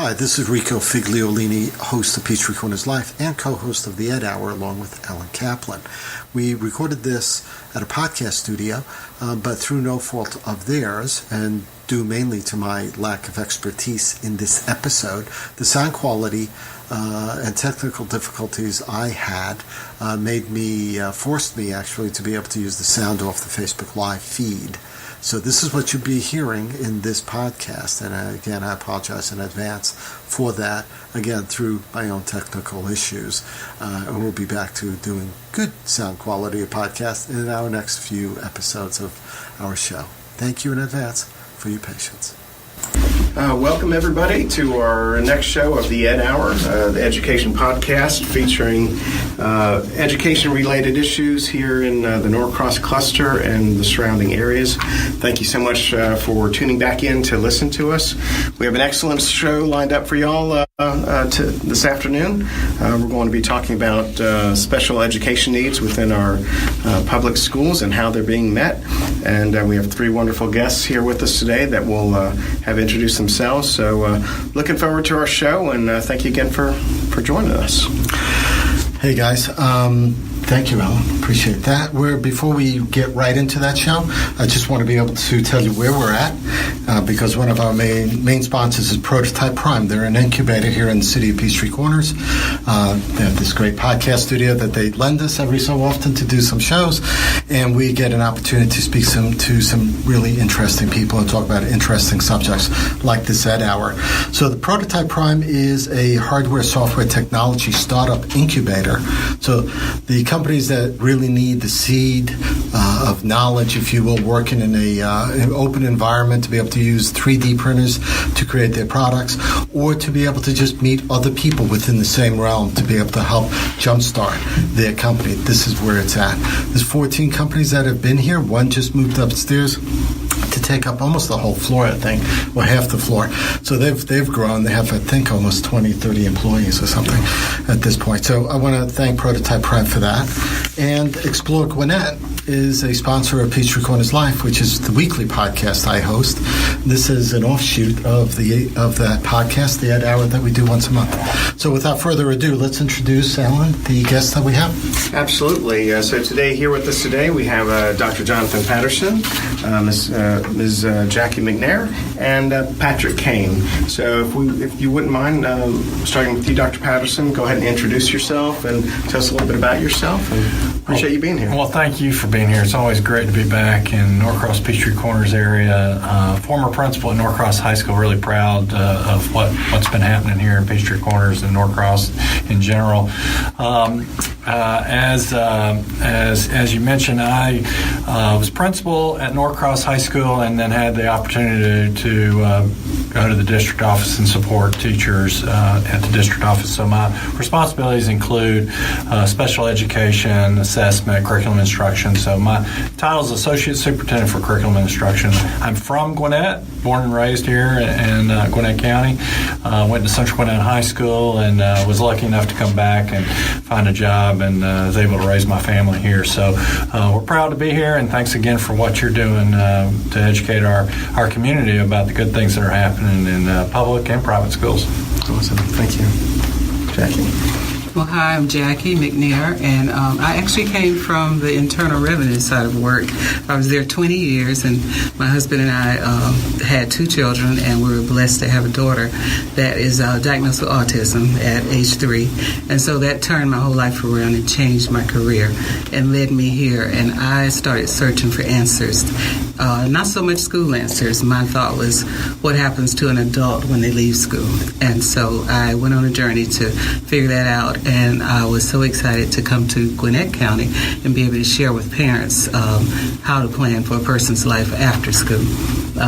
Hi, this is Rico Figliolini, host of Peachtree Corners Life and co-host of the Ed Hour along with Alan Kaplan. We recorded this at a podcast studio, but through no fault of theirs and due mainly to my lack of expertise in this episode, the sound quality and technical difficulties I had forced me actually to be able to use the sound off the Facebook Live feed. So this is what you'll be hearing in this podcast, and again, I apologize in advance for that, again, through my own technical issues. And we'll be back to doing good sound quality of podcast in our next few episodes of our show. Thank you in advance for your patience. Welcome, everybody, to our next show of the Ed Hour, the education podcast featuring education-related issues here in the Norcross cluster and the surrounding areas. Thank you so much for tuning back in to listen to us. We have an excellent show lined up for y'all this afternoon. We're going to be talking about special education needs within our public schools and how they're being met. And we have three wonderful guests here with us today that will have introduced themselves. So looking forward to our show, and thank you again for joining us. Hey guys, thank you, Alan. Appreciate that. Before we get right into that show, I just want to be able to tell you where we're at, because one of our main sponsors is Prototype Prime. They're an incubator here in the city of Peachtree Corners. They have this great podcast studio that they lend us every so often to do some shows, and we get an opportunity to speak to some really interesting people and talk about interesting subjects like this Ed Hour. So the Prototype Prime is a hardware, software, technology startup incubator. So the companies that really need the seed of knowledge, if you will, working in an open environment to be able to use 3D printers to create their products, or to be able to just meet other people within the same realm to be able to help jumpstart their company. This is where it's at. There's 14 companies that have been here. One just moved upstairs to take up almost the whole floor, I think, or half the floor. So they've grown. They have, I think, almost 20, 30 employees or something at this point. So I want to thank Prototype Prime for that. And Explore Gwinnett is a sponsor of Peachtree Corners Life, which is the weekly podcast I host. This is an offshoot of that podcast, the Ed Hour, that we do once a month. So without further ado, let's introduce, Alan, the guest that we have. Absolutely. So today, here with us today, we have Dr. Jonathan Patterson, Ms. Jackie McNair, and Patrick Kane. So if you wouldn't mind starting with you, Dr. Patterson, go ahead and introduce yourself and tell us a little bit about yourself. And appreciate you being here. Well, thank you for being here. It's always great to be back in Norcross Peachtree Corners area. Former principal at Norcross High School, really proud of what's been happening here in Peachtree Corners and Norcross in general. As you mentioned, I was principal at Norcross High School and then had the opportunity to go to the district office and support teachers at the district office. So my responsibilities include special education, assessment, curriculum instruction. So my title is Associate Superintendent for Curriculum Instruction. I'm from Gwinnett, born and raised here in Gwinnett County. Went to Central Gwinnett High School and was lucky enough to come back and find a job and was able to raise my family here. So we're proud to be here, and thanks again for what you're doing to educate our community about the good things that are happening in public and private schools. Awesome. Thank you. Jackie. Well, hi, I'm Jackie McNair, and I actually came from the internal revenue side of work. I was there 20 years, and my husband and I had two children, and we were blessed to have a daughter that is diagnosed with autism at age 3. And so that turned my whole life around and changed my career and led me here. And I started searching for answers, not so much school answers. My thought was, what happens to an adult when they leave school? And so I went on a journey to figure that out. And I was so excited to come to Gwinnett County and be able to share with parents how to plan for a person's life after school.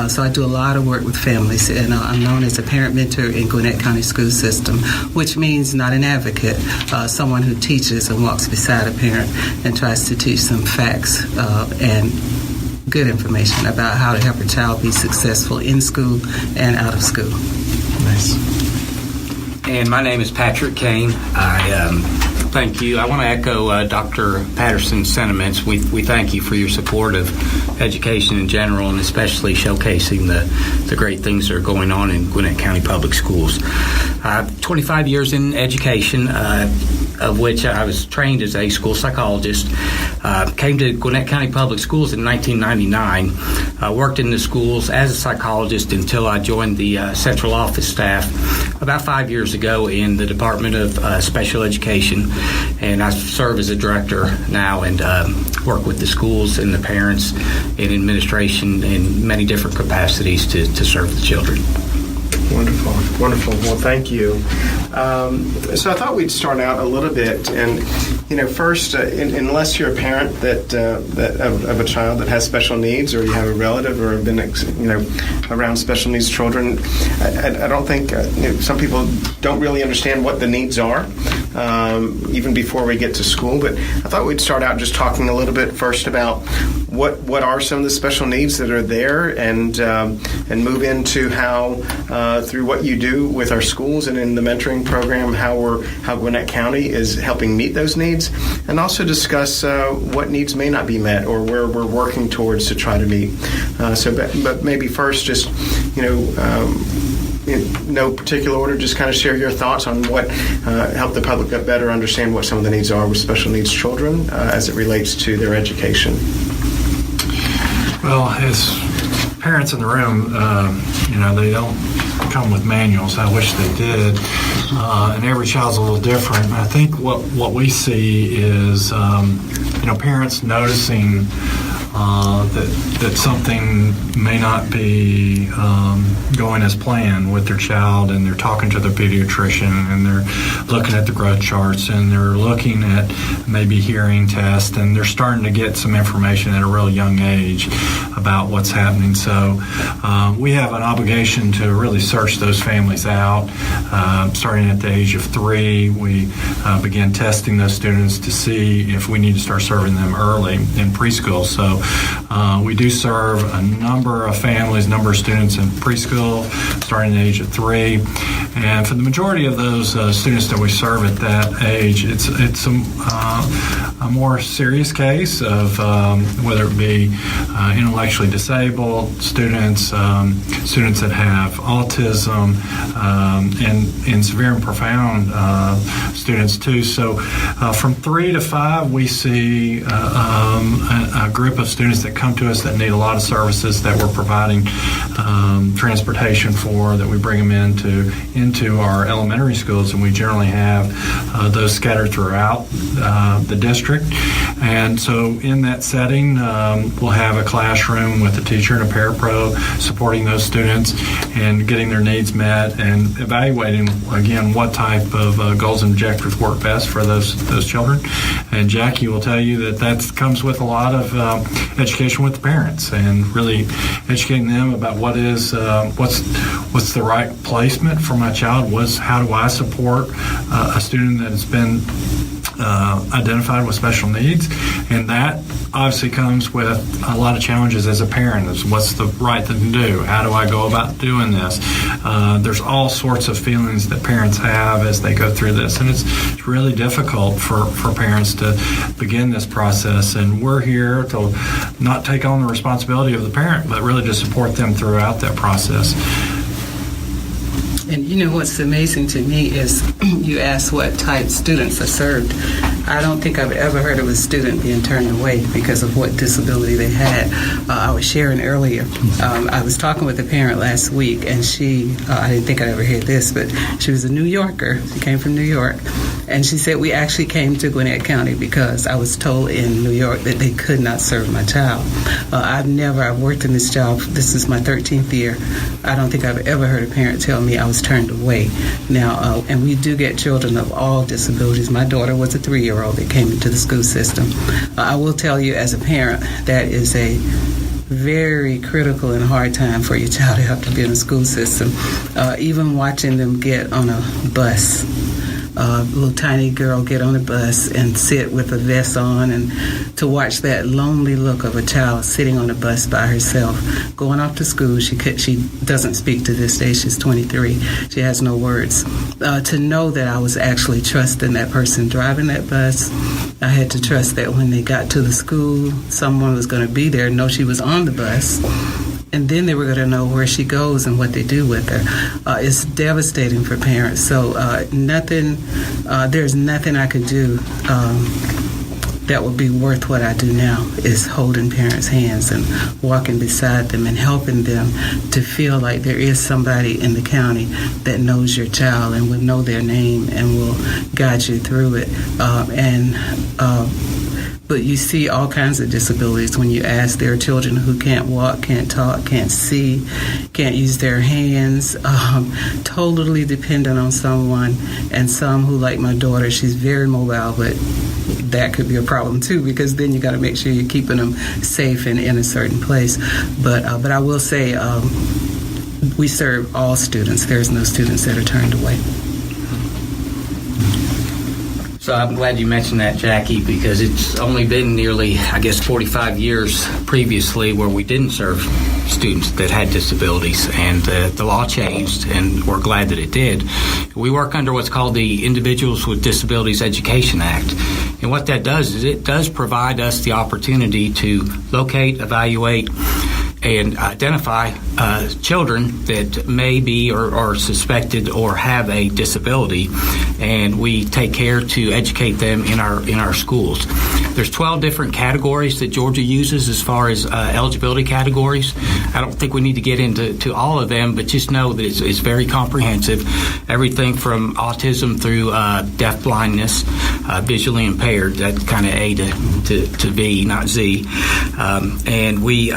So I do a lot of work with families, and I'm known as a parent mentor in Gwinnett County school system, which means not an advocate, someone who teaches and walks beside a parent and tries to teach them facts and good information about how to help a child be successful in school and out of school. Nice. And my name is Patrick Kane. I Thank you. I want to echo Dr. Patterson's sentiments. We thank you for your support of education in general, and especially showcasing the great things that are going on in Gwinnett County Public Schools. 25 years in education, of which I was trained as a school psychologist. Came to Gwinnett County Public Schools in 1999. Worked in the schools as a psychologist until I joined the central office staff about 5 years ago in the Department of Special Education, and I serve as a director now and work with the schools and the parents and administration in many different capacities to serve the children. Wonderful. Well, thank you. So I thought we'd start out a little bit, and first, unless you're a parent that of a child that has special needs, or you have a relative or have been around special needs children, I don't think some people don't really understand what the needs are, even before we get to school. But I thought we'd start out just talking a little bit first about what are some of the special needs that are there, and move into how through what you do with our schools and in the mentoring program, how Gwinnett County is helping meet those needs, and also discuss what needs may not be met or where we're working towards to try to meet. But maybe first, just in no particular order, just kind of share your thoughts on what help the public better understand what some of the needs are with special needs children as it relates to their education. Well, as parents in the room, they don't come with manuals. I wish they did. And every child's a little different. I think what we see is, parents noticing that something may not be going as planned with their child, and they're talking to their pediatrician, and they're looking at the growth charts, and they're looking at maybe hearing tests, and they're starting to get some information at a real young age about what's happening. So we have an obligation to really search those families out. Starting at the age of 3, we begin testing those students to see if we need to start serving them early in preschool. So we do serve a number of families, number of students in preschool, starting at the age of 3. And for the majority of those students that we serve at that age, it's a more serious case of whether it be intellectually disabled students, students that have autism, and severe and profound students too. So from 3 to 5, we see a group of students that come to us that need a lot of services that we're providing transportation for, that we bring them into our elementary schools, and we generally have those scattered throughout the district. And so in that setting, we'll have a classroom with a teacher and a parapro supporting those students and getting their needs met, and evaluating again what type of goals and objectives work best for those children. And Jackie will tell you that comes with a lot of education with the parents, and really educating them about what's the right placement for my child. How do I support a student that has been identified with special needs? And that obviously comes with a lot of challenges as a parent. Is what's the right thing to do? How do I go about doing this? There's all sorts of feelings that parents have as they go through this, and it's really difficult for parents to begin this process. And we're here to not take on the responsibility of the parent, but really to support them throughout that process. And what's amazing to me is you asked what type students are served. I don't think I've ever heard of a student being turned away because of what disability they had. I was sharing earlier. I was talking with a parent last week, and she, I didn't think I'd ever hear this, but she was a New Yorker. She came from New York. And she said, we actually came to Gwinnett County because I was told in New York that they could not serve my child. I've worked in this job. This is my 13th year. I don't think I've ever heard a parent tell me I was turned away. Now, and we do get children of all disabilities. My daughter was a 3-year-old that came into the school system. I will tell you, as a parent, that is a very critical and hard time for your child to have to be in a school system. Even watching them get on a bus little tiny girl get on the bus and sit with a vest on, and to watch that lonely look of a child sitting on the bus by herself, going off to school. She doesn't speak to this day. She's 23. She has no words. To know that I was actually trusting that person driving that bus, I had to trust that when they got to the school, someone was going to be there, know she was on the bus, and then they were going to know where she goes and what they do with her. It's devastating for parents. So there's nothing I could do that would be worth what I do now, is holding parents' hands and walking beside them and helping them to feel like there is somebody in the county that knows your child and will know their name and will guide you through it. But you see all kinds of disabilities when you ask. There are children who can't walk, can't talk, can't see, can't use their hands, totally dependent on someone, and some who, like my daughter, she's very mobile, but that could be a problem too, because then you got to make sure you're keeping them safe and in a certain place. But I will say we serve all students. There's no students that are turned away. So I'm glad you mentioned that, Jackie, because it's only been nearly, 45 years previously where we didn't serve students that had disabilities, and the law changed, and we're glad that it did. We work under what's called the Individuals with Disabilities Education Act, and what that does is it does provide us the opportunity to locate, evaluate, and identify children that may be or are suspected or have a disability, and we take care to educate them in our schools. There's 12 different categories that Georgia uses as far as eligibility categories. I don't think we need to get into all of them, but just know that it's very comprehensive. Everything from autism through deaf blindness, visually impaired, that's kind of A to B, not Z. And we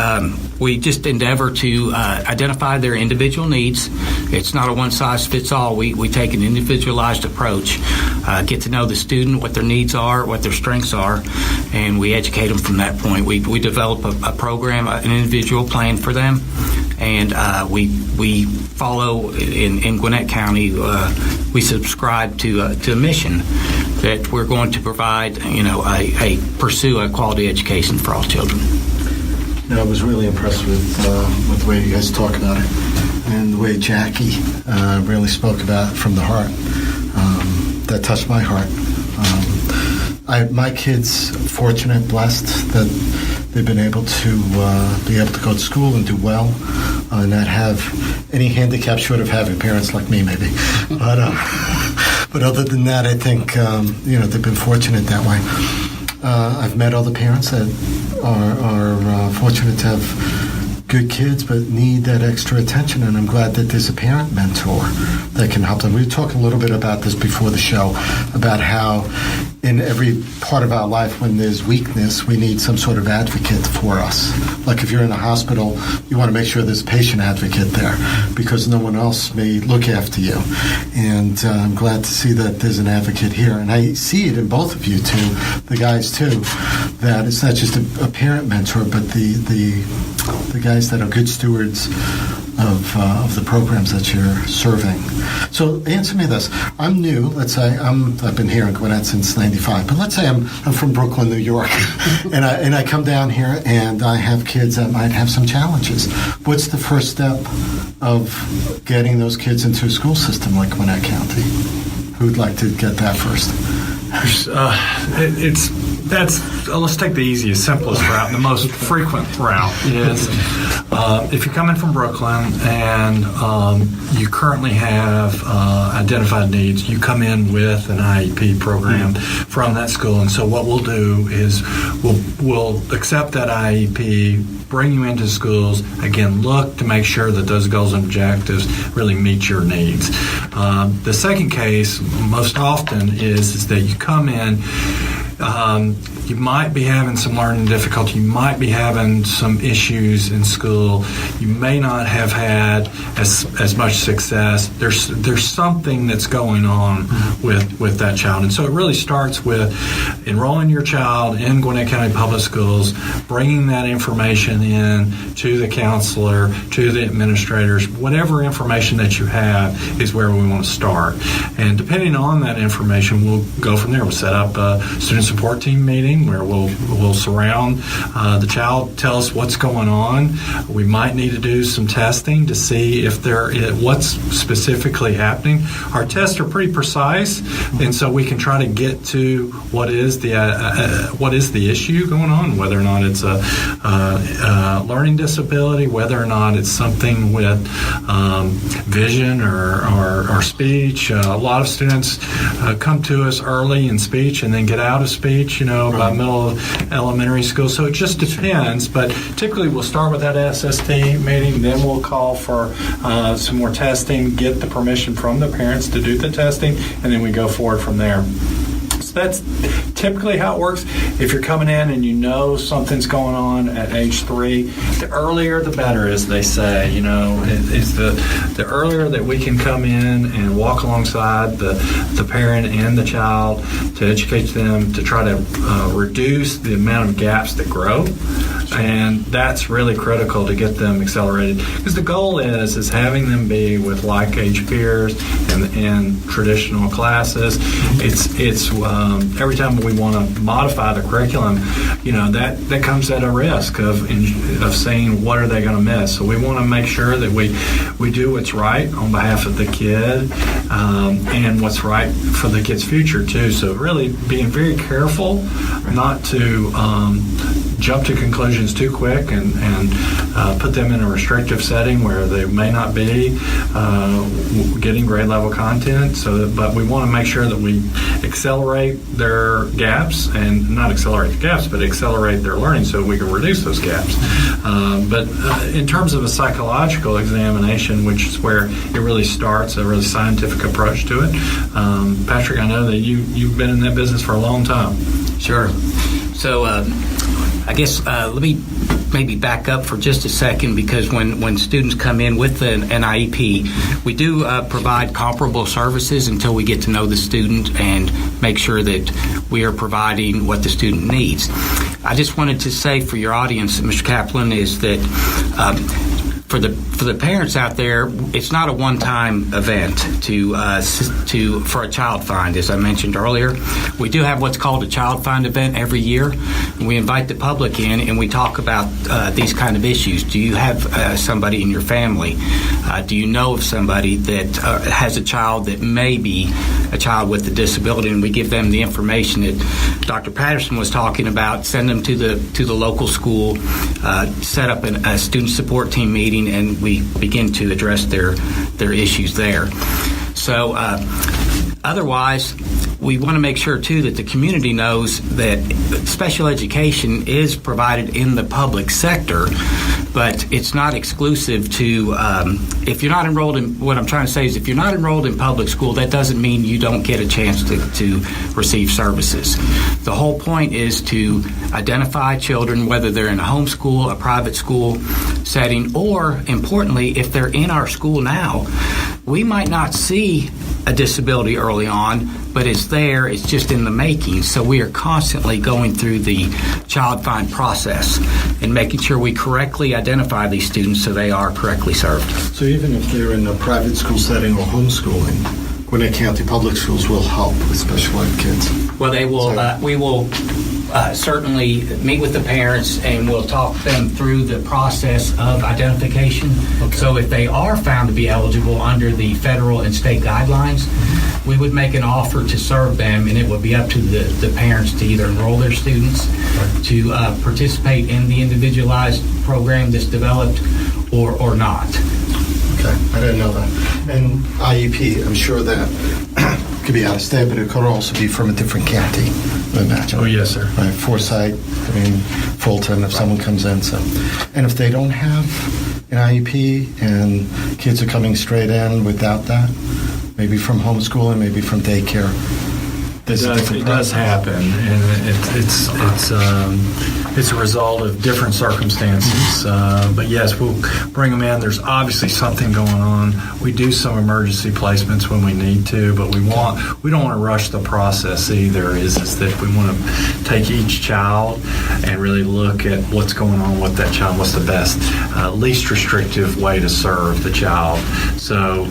just endeavor to identify their individual needs. It's not a one-size-fits-all. We take an individualized approach, get to know the student, what their needs are, what their strengths are, and we educate them from that point. We develop a program, an individual plan for them, and we follow in Gwinnett County. We subscribe to a mission that we're going to provide, pursue a quality education for all children. I was really impressed with the way you guys talk about it, and the way Jackie really spoke about it from the heart. That touched my heart. My kids, fortunate, blessed that they've been able to go to school and do well, and not have any handicap short of having parents like me, maybe. But other than that, I think they've been fortunate that way. I've met other parents that are fortunate to have good kids but need that extra attention, and I'm glad that there's a parent mentor that can help them. We were talking a little bit about this before the show, about how in every part of our life when there's weakness, we need some sort of advocate for us. Like if you're in a hospital, you want to make sure there's a patient advocate there because no one else may look after you. And I'm glad to see that there's an advocate here. And I see it in both of you two, the guys too, that it's not just a parent mentor, but the guys that are good stewards of the programs that you're serving. So answer me this. I'm new. Let's say I've been here in Gwinnett since '95, but let's say I'm from Brooklyn, New York, and I come down here and I have kids that might have some challenges. What's the first step of getting those kids into a school system like Gwinnett County? Who'd like to get that first? Let's take the easiest, simplest route. The most frequent route is if you're coming from Brooklyn and you currently have identified needs, you come in with an IEP program from that school. And so what we'll do is we'll accept that IEP, bring you into schools, again, look to make sure that those goals and objectives really meet your needs. The second case, most often, is that you come in you might be having some learning difficulty. You might be having some issues in school. You may not have had as much success. There's something that's going on with that child. And so it really starts with enrolling your child in Gwinnett County Public Schools, bringing that information in to the counselor, to the administrators. Whatever information that you have is where we want to start. And depending on that information, we'll go from there. We'll set up a student support team meeting where we'll surround the child, tell us what's going on. We might need to do some testing to see if what's specifically happening. Our tests are pretty precise, and so we can try to get to what is the issue going on, whether or not it's a learning disability, whether or not it's something with vision or speech. A lot of students come to us early in speech and then get out of speech, by middle of elementary school. So it just depends, but typically we'll start with that SST meeting, then we'll call for some more testing, get the permission from the parents to do the testing, and then we go forward from there. So that's typically how it works. If you're coming in and you know something's going on at age 3, the earlier the better, as they say. It's the earlier that we can come in and walk alongside the parent and the child to educate them, to try to reduce the amount of gaps that grow. And that's really critical to get them accelerated, because the goal is having them be with like age peers and traditional classes. It's every time we want to modify the curriculum, that comes at a risk of saying what are they going to miss. So we want to make sure that we do what's right on behalf of the kid and what's right for the kid's future too. So really being very careful not to jump to conclusions too quick and put them in a restrictive setting where they may not be getting grade level content. But we want to make sure that we accelerate their gaps, and not accelerate the gaps, but accelerate their learning so we can reduce those gaps. But in terms of a psychological examination, which is where it really starts, a really scientific approach to it. Patrick, I know that you've been in that business for a long time. Sure. So I guess let me maybe back up for just a second, because when students come in with an IEP, we do provide comparable services until we get to know the student and make sure that we are providing what the student needs. I just wanted to say for your audience, Mr. Kaplan, is that for the parents out there, it's not a one-time event for a child find. As I mentioned earlier, we do have what's called a child find event every year. We invite the public in and we talk about these kind of issues. Do you have somebody in your family? Do you know of somebody that has a child that may be a child with a disability? And we give them the information that Dr. Patterson was talking about. Send them to the local school, set up a student support team meeting, and we begin to address their issues there. So otherwise, we want to make sure, too, that the community knows that special education is provided in the public sector, but it's not exclusive to, if you're not enrolled in, what I'm trying to say is if you're not enrolled in public school, that doesn't mean you don't get a chance to receive services. The whole point is to identify children, whether they're in a homeschool, a private school setting, or, importantly, if they're in our school now. We might not see a disability early on, but it's there, it's just in the making. So we are constantly going through the child find process and making sure we correctly identify these students so they are correctly served. So even if they're in a private school setting or homeschooling, Gwinnett County Public Schools will help with special ed kids? Well, they will. We will certainly meet with the parents and we'll talk them through the process of identification. Okay. So if they are found to be eligible under the federal and state guidelines, we would make an offer to serve them, and it would be up to the parents to either enroll their students, to participate in the individualized program that's developed, or not. Okay, I didn't know that. And IEP, I'm sure that could be out of state, but it could also be from a different county, I imagine. Oh, yes, sir. Right, Forsyth, Fulton, if someone comes in. So, and if they don't have an IEP and kids are coming straight in without that, maybe from homeschooling, maybe from daycare, there's a different It does happen, and it's a result of different circumstances. But yes, we'll bring them in. There's obviously something going on. We do some emergency placements when we need to, but we don't want to rush the process either. Is that we want to take each child and really look at what's going on with that child. What's the best, least restrictive way to serve the child? So,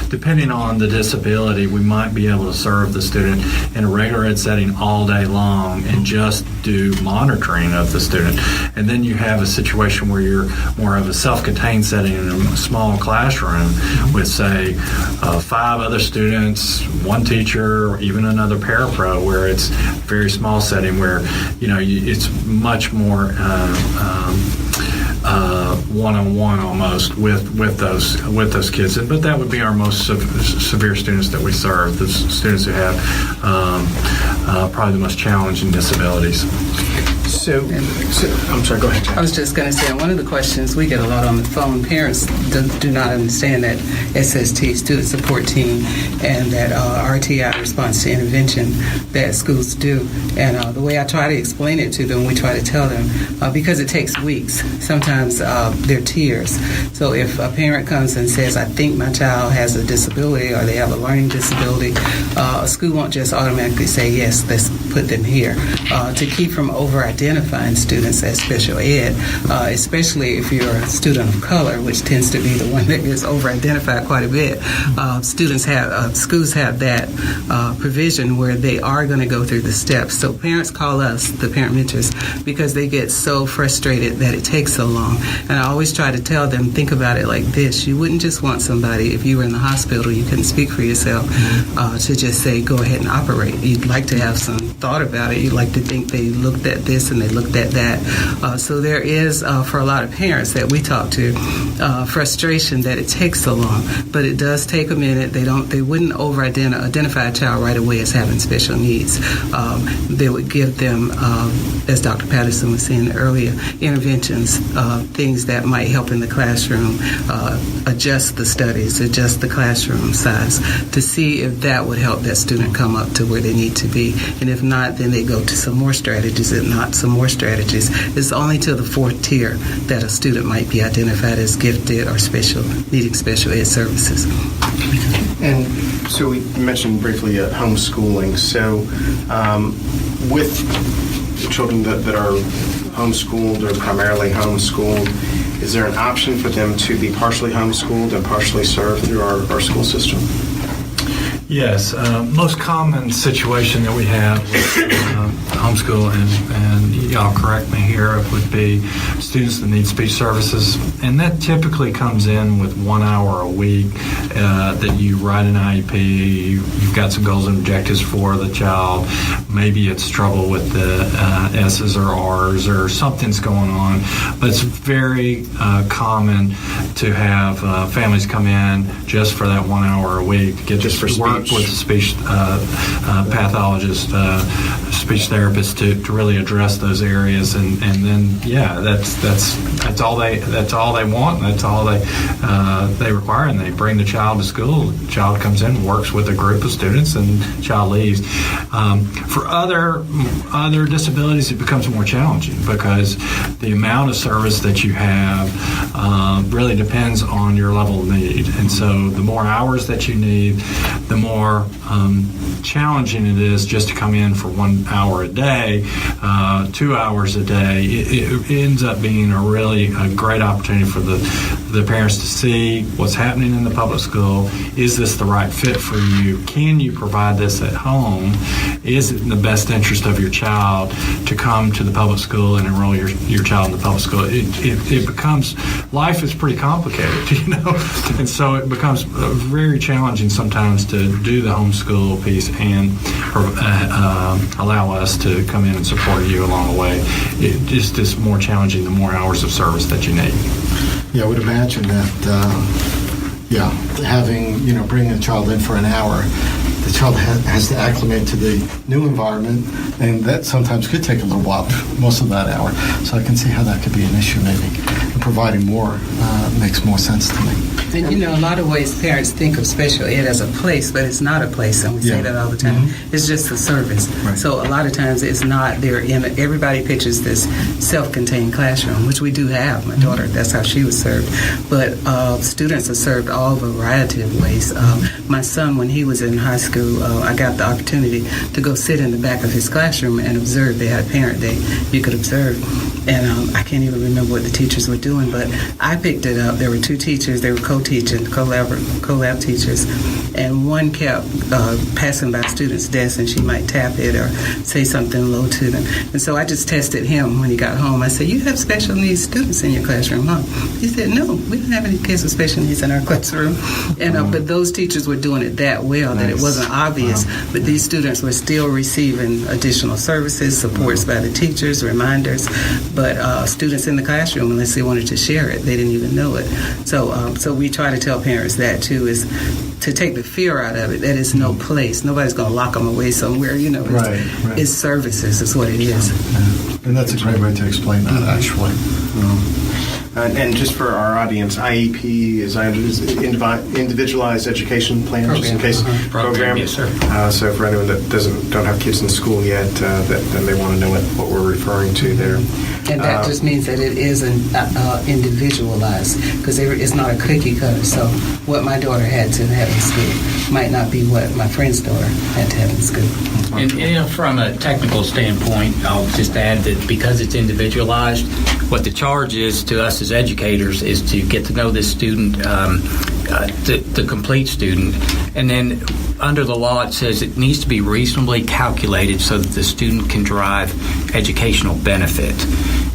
depending on the disability, we might be able to serve the student in a regular ed setting all day long and just do monitoring of the student. And then you have a situation where you're more of a self-contained setting in a small classroom with, say, 5 other students, 1 teacher, or even another parapro, where it's a very small setting where, it's much more one-on-one almost with those kids. But that would be our most severe students that we serve, the students who have probably the most challenging disabilities. So, I'm sorry, go ahead, Jack. I was just going to say, one of the questions we get a lot on the phone, parents do not understand that SST, Student Support Team, and that RTI, Response to Intervention, that schools do. And the way I try to explain it to them, we try to tell them, because it takes weeks, sometimes they're tiers. So if a parent comes and says, I think my child has a disability or they have a learning disability, a school won't just automatically say, yes, let's put them here. To keep from over-identifying students as special ed, especially if you're a student of color, which tends to be the one that is over-identified quite a bit. Schools have that provision where they are going to go through the steps. So parents call us, the parent mentors, because they get so frustrated that it takes so long. And I always try to tell them, think about it like this. You wouldn't just want somebody, if you were in the hospital, you couldn't speak for yourself, to just say, go ahead and operate. You'd like to have some thought about it. You'd like to think they looked at this and they looked at that. So there is, for a lot of parents that we talk to, frustration that it takes so long. But it does take a minute. They wouldn't identify a child right away as having special needs. They would give them, as Dr. Patterson was saying earlier, interventions, things that might help in the classroom, adjust the studies, adjust the classroom size to see if that would help that student come up to where they need to be. And if not, then they go to some more strategies. If not, some more strategies. It's only to the 4th tier that a student might be identified as gifted or needing special ed services. And so we mentioned briefly homeschooling. So with children that are homeschooled or primarily homeschooled, is there an option for them to be partially homeschooled and partially served through our school system? Yes, most common situation that we have with homeschool, and y'all correct me here, would be students that need speech services, and that typically comes in with 1 hour a week that you write an IEP, you've got some goals and objectives for the child, maybe it's trouble with the S's or R's or something's going on, but it's very common to have families come in just for that 1 hour a week to get just for work with a speech pathologist, speech therapist to really address those areas, and then that's all they want, and that's all they require, and they bring the child to school. The child comes in, works with a group of students, and the child leaves. For other disabilities, it becomes more challenging because the amount of service that you have really depends on your level of need, and so the more hours that you need, the more challenging it is just to come in for 1 hour a day, 2 hours a day. It ends up being a great opportunity for the parents to see what's happening in the public school. Is this the right fit for you? Can you provide this at home? Is it in the best interest of your child to come to the public school and enroll your child in the public school? It becomes, life is pretty complicated, and so it becomes very challenging sometimes to do the homeschool piece and allow us to come in and support you along the way. It just is more challenging the more hours of service that you need. Yeah, I would imagine that, bringing a child in for an hour, the child has to acclimate to the new environment, and that sometimes could take a little while, most of that hour. So I can see how that could be an issue maybe. And providing more makes more sense to me. And you know, a lot of ways parents think of special ed as a place, but it's not a place, and we say that all the time. It's just a service. Right. So a lot of times it's not. Everybody pictures this self-contained classroom, which we do have. My daughter, that's how she was served. But students are served all variety of ways. My son, when he was in high school, I got the opportunity to go sit in the back of his classroom and observe. They had a parent day. You could observe. And I can't even remember what the teachers were doing, but I picked it up. There were two teachers. They were co-teaching, collab teachers, and one kept passing by students' desks, and she might tap it or say something low to them. And so I just tested him when he got home. I said, "You have special needs students in your classroom, huh?" He said, "No, we don't have any kids with special needs in our classroom." And but those teachers were doing it that well that it wasn't obvious. Wow. But these students were still receiving additional services, supports by the teachers, reminders. But students in the classroom, unless they wanted to share it, they didn't even know it. So we try to tell parents that too, is to take the fear out of it. That is no place. Nobody's going to lock them away somewhere. You know, it's services. It's what it is. Yeah. And that's a great way to explain that, actually. And just for our audience, IEP is Individualized Education Plan, Program. just in case program. Yes, sir. So for anyone that don't have kids in school yet, then they want to know what we're referring to there. And that just means that it is individualized, because it's not a cookie cutter. So what my daughter had to have in school might not be what my friend's daughter had to have in school. And you know, from a technical standpoint, I'll just add that because it's individualized, what the charge is to us as educators is to get to know this student, the complete student, and then under the law it says it needs to be reasonably calculated so that the student can derive educational benefit.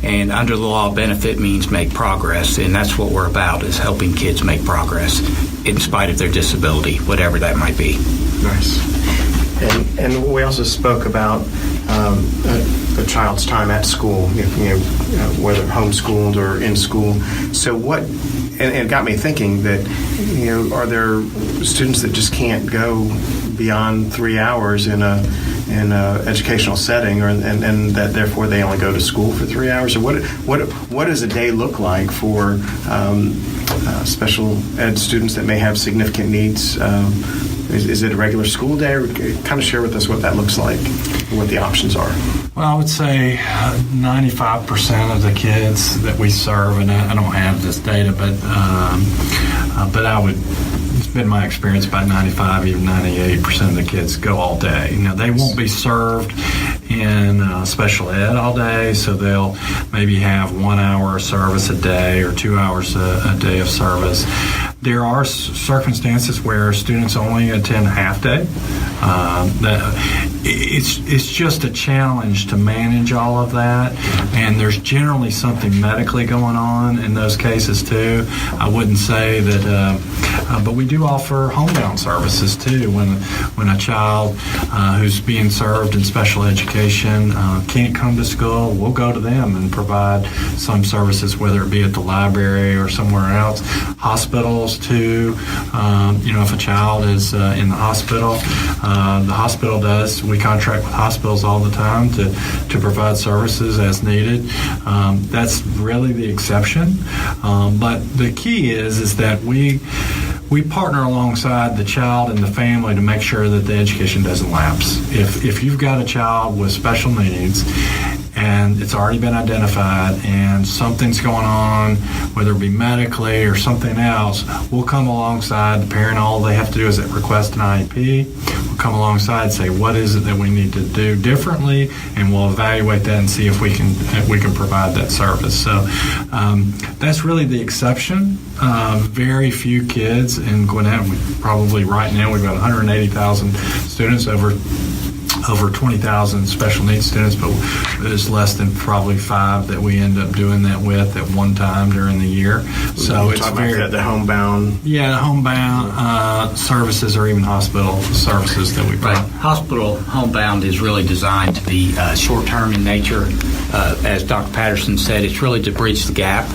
And under the law, benefit means make progress, and that's what we're about, is helping kids make progress in spite of their disability, whatever that might be. Nice. And we also spoke about the child's time at school, whether homeschooled or in school. So what? And it got me thinking that, are there students that just can't go beyond 3 hours in a educational setting, and that therefore they only go to school for 3 hours? Or what does a day look like for special ed students that may have significant needs? Is it a regular school day? Or kind of share with us what that looks like and what the options are. Well, I would say 95% of the kids that we serve, and I don't have this data, but I would. It's been my experience about 95, even 98% of the kids go all day. Now, they won't be served in special ed all day, so they'll maybe have 1 hour of service a day or 2 hours a day of service. There are circumstances where students only attend half day. It's just a challenge to manage all of that, and there's generally something medically going on in those cases too. I wouldn't say that, but we do offer homebound services too. When a child who's being served in special education can't come to school, we'll go to them and provide some services, whether it be at the library or somewhere else. Hospitals too. If a child is in the hospital does. We contract with hospitals all the time to provide services as needed. That's really the exception. But the key is that we partner alongside the child and the family to make sure that the education doesn't lapse. If you've got a child with special needs and it's already been identified and something's going on, whether it be medically or something else, we'll come alongside the parent. All they have to do is request an IEP. We'll come alongside and say, what is it that we need to do differently, and we'll evaluate that and see if we can provide that service. So that's really the exception. Very few kids in Gwinnett. Probably right now we've got 180,000 students, over 20,000 special needs students, but there's less than probably 5 that we end up doing that with at one time during the year. So it's very the homebound. Yeah, homebound services or even hospital services that we provide. Right. Hospital homebound is really designed to be short-term in nature. As Dr. Patterson said, it's really to bridge the gap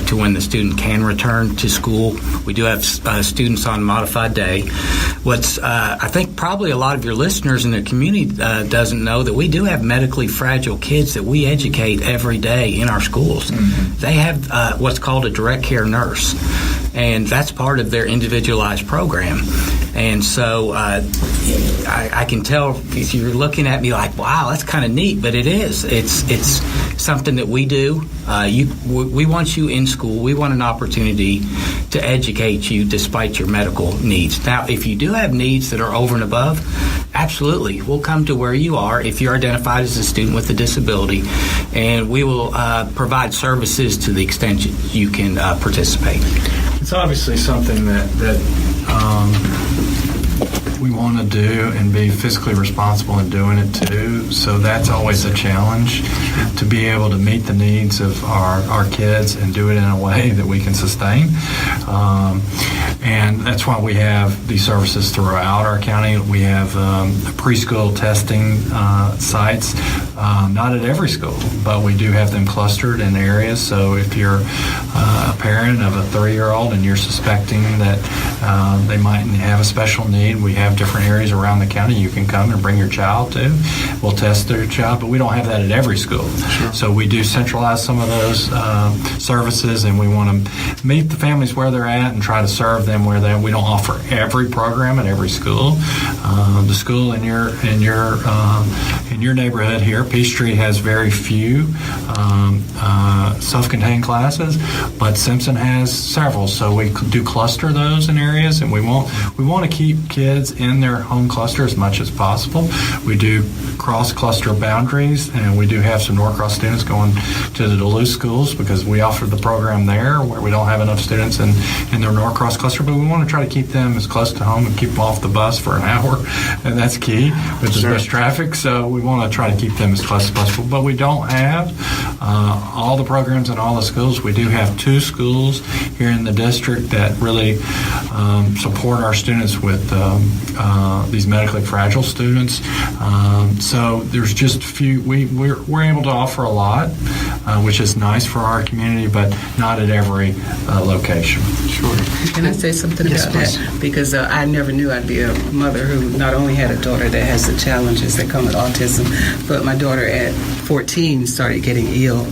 to when the student can return to school. We do have students on modified day. I think probably a lot of your listeners in the community doesn't know that we do have medically fragile kids that we educate every day in our schools. Mm-hmm. They have what's called a direct care nurse. and that's part of their individualized program. And so I can tell if you're looking at me like, wow, that's kind of neat, but it is. It's something that we do. We want you in school. We want an opportunity to educate you despite your medical needs. Now, if you do have needs that are over and above, absolutely, we'll come to where you are if you're identified as a student with a disability, and we will provide services to the extent you can participate. It's obviously something that we want to do and be physically responsible in doing it too. So that's always a challenge, to be able to meet the needs of our kids and do it in a way that we can sustain. And that's why we have these services throughout our county. We have preschool testing sites, not at every school, but we do have them clustered in areas. So if you're a parent of a 3-year-old and you're suspecting that they might have a special need, we have different areas around the county you can come and bring your child to. We'll test their child, but we don't have that at every school. Sure. So we do centralize some of those services, and we want to meet the families where they're at and try to serve them where they. We don't offer every program at every school. The school in your neighborhood here, Peachtree, has very few self-contained classes, but Simpson has several. So we do cluster those in areas, and we want to keep kids in their home cluster as much as possible. We do cross-cluster boundaries, and we do have some Norcross students going to the Duluth schools because we offer the program there where we don't have enough students in their Norcross cluster, but we want to try to keep them as close to home and keep them off the bus for an hour, and that's key with the bus traffic. So we want to try to keep them as close as possible, but we don't have all the programs in all the schools. We do have 2 schools here in the district that really support our students with these medically fragile students. So there's just a few. We're able to offer a lot, which is nice for our community, but not at every location. Sure. Can I say something about that? Because I never knew I'd be a mother who not only had a daughter that has the challenges that come with autism, but my daughter at 14 started getting ill,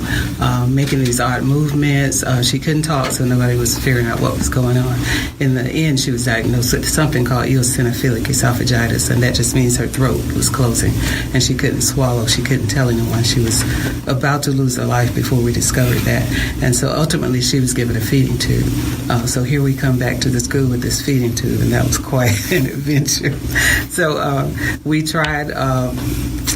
making these odd movements. She couldn't talk, so nobody was figuring out what was going on. In the end, she was diagnosed with something called eosinophilic esophagitis, and that just means her throat was closing, and she couldn't swallow. She couldn't tell anyone. She was about to lose her life before we discovered that. And so ultimately, she was given a feeding tube. So here we come back to the school with this feeding tube, and that was quite an adventure. So we tried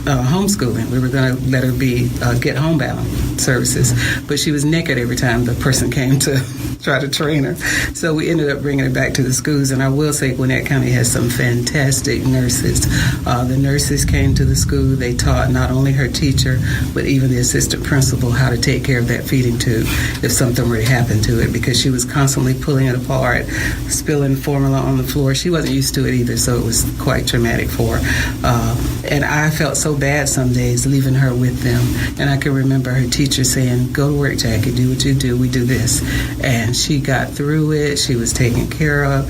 homeschooling. We were going to let her get homebound services, but she was naked every time the person came to try to train her. So we ended up bringing her back to the schools, and I will say Gwinnett County has some fantastic nurses. The nurses came to the school. They taught not only her teacher, but even the assistant principal how to take care of that feeding tube if something were to happen to it, because she was constantly pulling it apart, spilling formula on the floor. She wasn't used to it either, so it was quite traumatic for her. And I felt so bad some days leaving her with them. And I can remember her teacher saying, "Go to work, Jackie, do what you do, we do this." And she got through it. She was taken care of.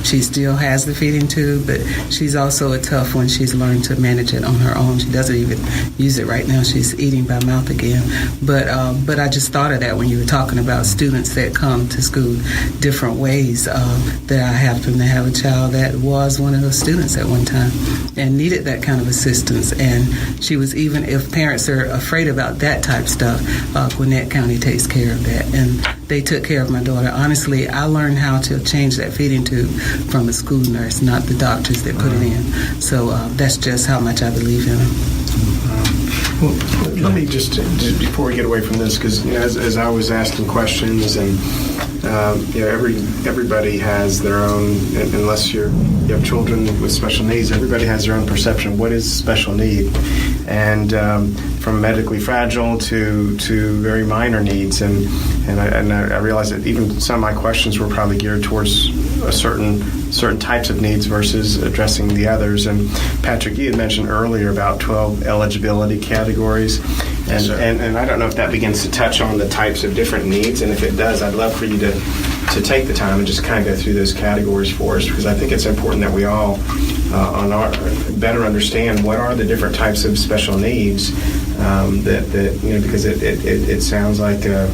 She still has the feeding tube, but she's also a tough one. She's learned to manage it on her own. She doesn't even use it right now. She's eating by mouth again. But I just thought of that when you were talking about students that come to school different ways, that I happen to have a child that was one of those students at one time and needed that kind of assistance. And she was, even if parents are afraid about that type of stuff, Gwinnett County takes care of that. And they took care of my daughter. Honestly, I learned how to change that feeding tube from a school nurse, not the doctors that put it in. So that's just how much I believe in them. Well, let me just before we get away from this, because as I was asking questions, and everybody has their own, unless you have children with special needs, everybody has their own perception of what is special need, and from medically fragile to very minor needs, and I realized that even some of my questions were probably geared towards a certain types of needs versus addressing the others. And Patrick, you had mentioned earlier about 12 eligibility categories, and I don't know if that begins to touch on the types of different needs, and if it does, I'd love for you to take the time and just kind of go through those categories for us, because I think it's important that we all better understand what are the different types of special needs because it sounds like a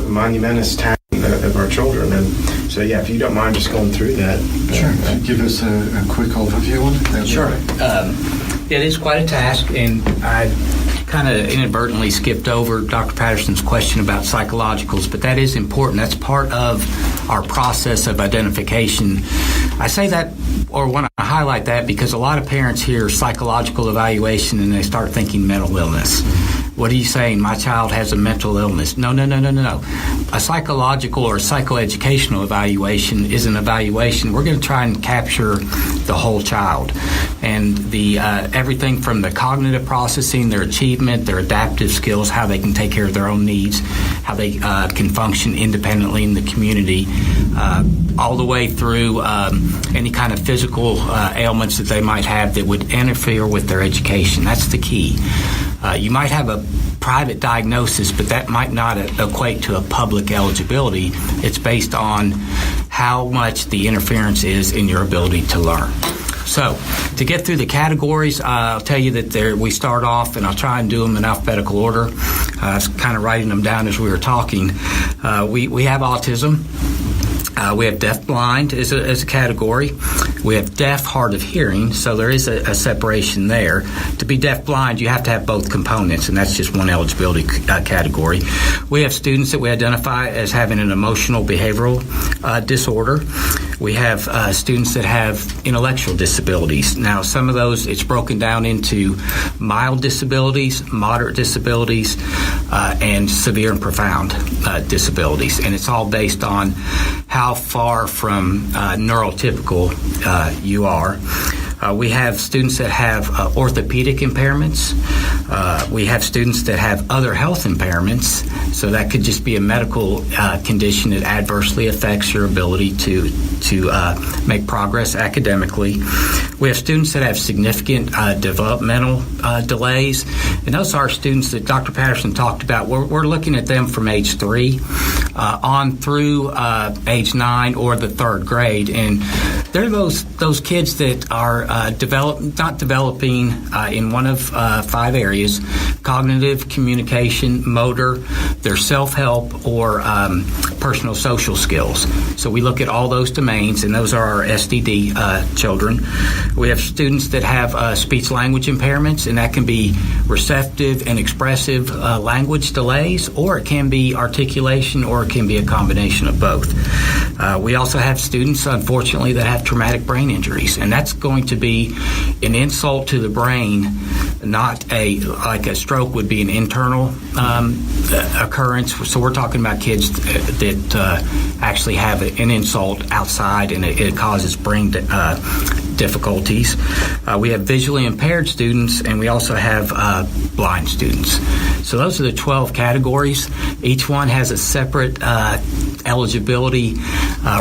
monumentous task of our children. And so, yeah, if you don't mind just going through that. Sure. Give us a quick overview on it. That'd be Sure. great. It is quite a task, and I kind of inadvertently skipped over Dr. Patterson's question about psychologicals, but that is important. That's part of our process of identification. I say that or want to highlight that because a lot of parents hear psychological evaluation and they start thinking mental illness. What are you saying? My child has a mental illness. No. A psychological or psychoeducational evaluation is an evaluation. We're going to try and capture the whole child. And the everything from the cognitive processing, their achievement, their adaptive skills, how they can take care of their own needs, how they can function independently in the community, all the way through any kind of physical ailments that they might have that would interfere with their education. That's the key. You might have a private diagnosis, but that might not equate to a public eligibility. It's based on how much the interference is in your ability to learn. So, to get through the categories, I'll tell you that we start off, and I'll try and do them in alphabetical order. I was kind of writing them down as we were talking. We have autism. We have deaf-blind as a category. We have deaf, hard of hearing, so there is a separation there. To be deaf-blind, you have to have both components, and that's just one eligibility category. We have students that we identify as having an emotional behavioral disorder. We have students that have intellectual disabilities. Now, some of those, it's broken down into mild disabilities, moderate disabilities, and severe and profound disabilities, and it's all based on how far from neurotypical you are. We have students that have orthopedic impairments. We have students that have other health impairments. So that could just be a medical condition that adversely affects your ability to make progress academically. We have students that have significant developmental delays. And those are students that Dr. Patterson talked about. We're looking at them from age 3 on through age 9 or the 3rd grade. And they're those kids that are not developing in one of 5 areas: cognitive, communication, motor, their self-help, or personal social skills. So we look at all those domains, and those are our SDD children. We have students that have speech-language impairments, and that can be receptive and expressive language delays, or it can be articulation, or it can be a combination of both. We also have students, unfortunately, that have traumatic brain injuries, and that's going to be an insult to the brain, not like a stroke would be an internal occurrence. So we're talking about kids that actually have an insult outside, and it causes brain difficulties. We have visually impaired students, and we also have blind students. So those are the 12 categories. Each one has a separate eligibility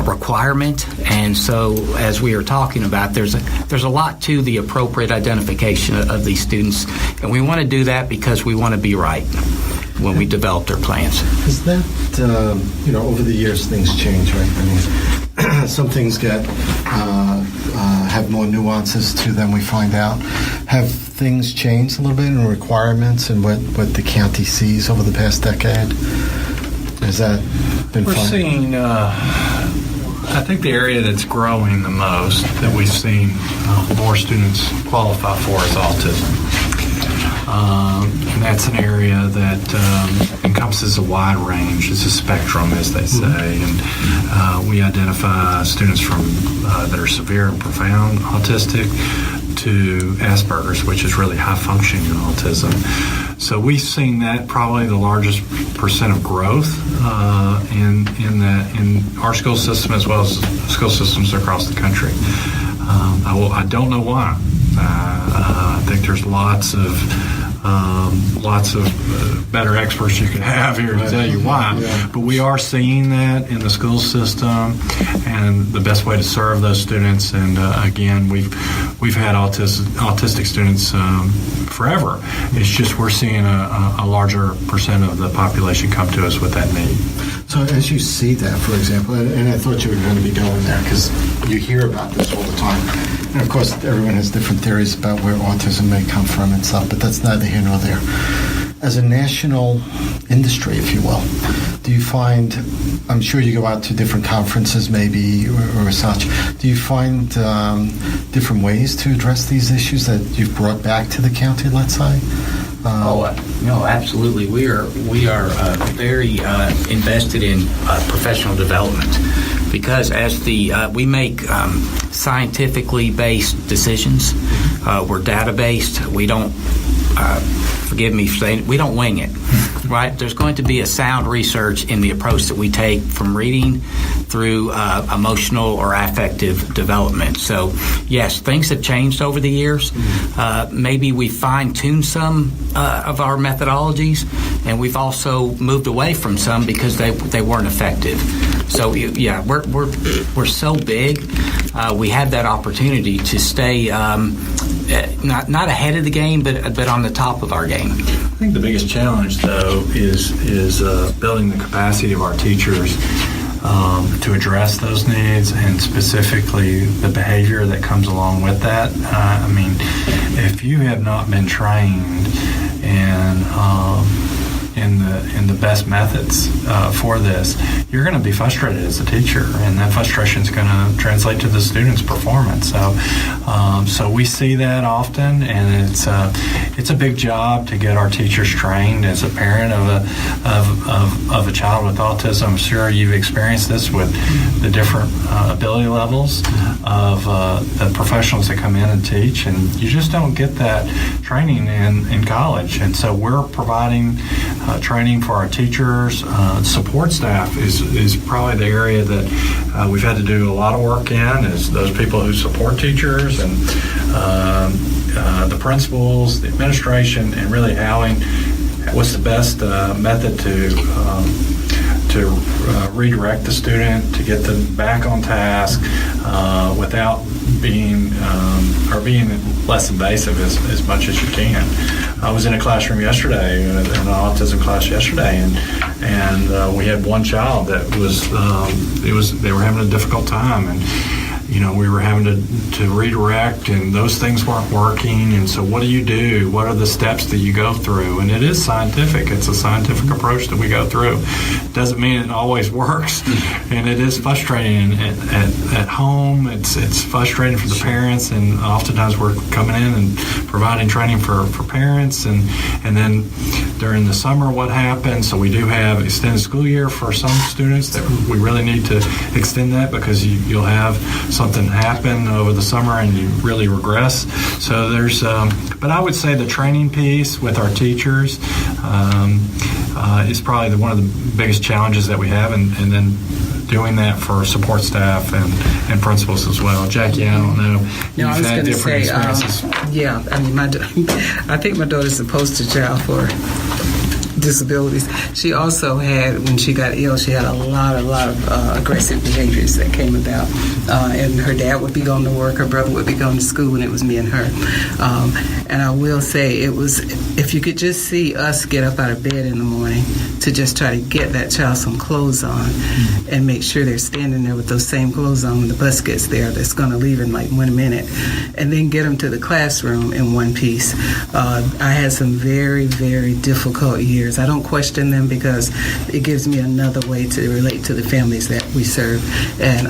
requirement, and so as we are talking about, there's a lot to the appropriate identification of these students, and we want to do that because we want to be right when we develop their plans. Is that, over the years things change, right? I mean, some things have more nuances to them, we find out. Have things changed a little bit in requirements and what the county sees over the past decade? Has that been We're seeing, I think the area that's growing the most that we've seen more students qualify for is autism. And that's an area that encompasses a wide range. It's a spectrum, as they say. And we identify students from that are severe and profound autistic to Asperger's, which is really high-functioning autism. So we've seen that probably the largest percent of growth in our school system as well as school systems across the country. I don't know why. I think there's lots of better experts you could have here to tell you why. Yeah. But we are seeing that in the school system, and the best way to serve those students. And again, we've had autistic students forever. It's just we're seeing a larger percent of the population come to us with that need. So as you see that, for example, and I thought you were going to be going there because you hear about this all the time. And of course, everyone has different theories about where autism may come from and stuff, but that's neither here nor there. as a national industry, if you will, do you find, I'm sure you go out to different conferences maybe or such, do you find different ways to address these issues that you've brought back to the county, let's say? No, absolutely. We are very invested in professional development because as we make scientifically based decisions. We're data based. We don't. Forgive me for saying, we don't wing it, right? There's going to be a sound research in the approach that we take from reading through emotional or affective development. So, yes, things have changed over the years. Maybe we fine-tuned some of our methodologies, and we've also moved away from some because they weren't effective. So, yeah, we're so big. We have that opportunity to stay not ahead of the game, but on the top of our game. I think the biggest challenge, though, is building the capacity of our teachers to address those needs, and specifically the behavior that comes along with that. I mean, if you have not been trained in the best methods for this, you're going to be frustrated as a teacher, and that frustration is going to translate to the student's performance. So we see that often, and it's a big job to get our teachers trained. As a parent of a child with autism, I'm sure you've experienced this with the different ability levels of the professionals that come in and teach, and you just don't get that training in college. And so we're providing training for our teachers. Support staff is probably the area that we've had to do a lot of work in, is those people who support teachers and the principals, the administration, and really what's the best method to redirect the student, to get them back on task without being less invasive as much as you can. I was in a classroom yesterday, in an autism class yesterday, and we had one child that they were having a difficult time, and we were having to redirect, and those things weren't working. And so what do you do? What are the steps that you go through? And it is scientific. It's a scientific approach that we go through. It doesn't mean it always works, and it is frustrating at home. It's frustrating for the parents, and oftentimes we're coming in and providing training for parents, and then during the summer, what happens? So we do have extended school year for some students that we really need to extend that, because you'll have something happen over the summer and you really regress. So there's, but I would say the training piece with our teachers is probably one of the biggest challenges that we have, and then doing that for support staff and principals as well. Jackie, I don't know. No, I was going to say, experiences. Yeah, I mean, I think my daughter's the poster child for disabilities. She also had, when she got ill, she had a lot of aggressive behaviors that came about. And her dad would be going to work, her brother would be going to school, and it was me and her. And I will say, it was, if you could just see us get up out of bed in the morning to just try to get that child some clothes on and make sure they're standing there with those same clothes on when the bus gets there, that's going to leave in like 1 minute, and then get them to the classroom in one piece. I had some very, very difficult years. I don't question them, because it gives me another way to relate to the families that we serve. And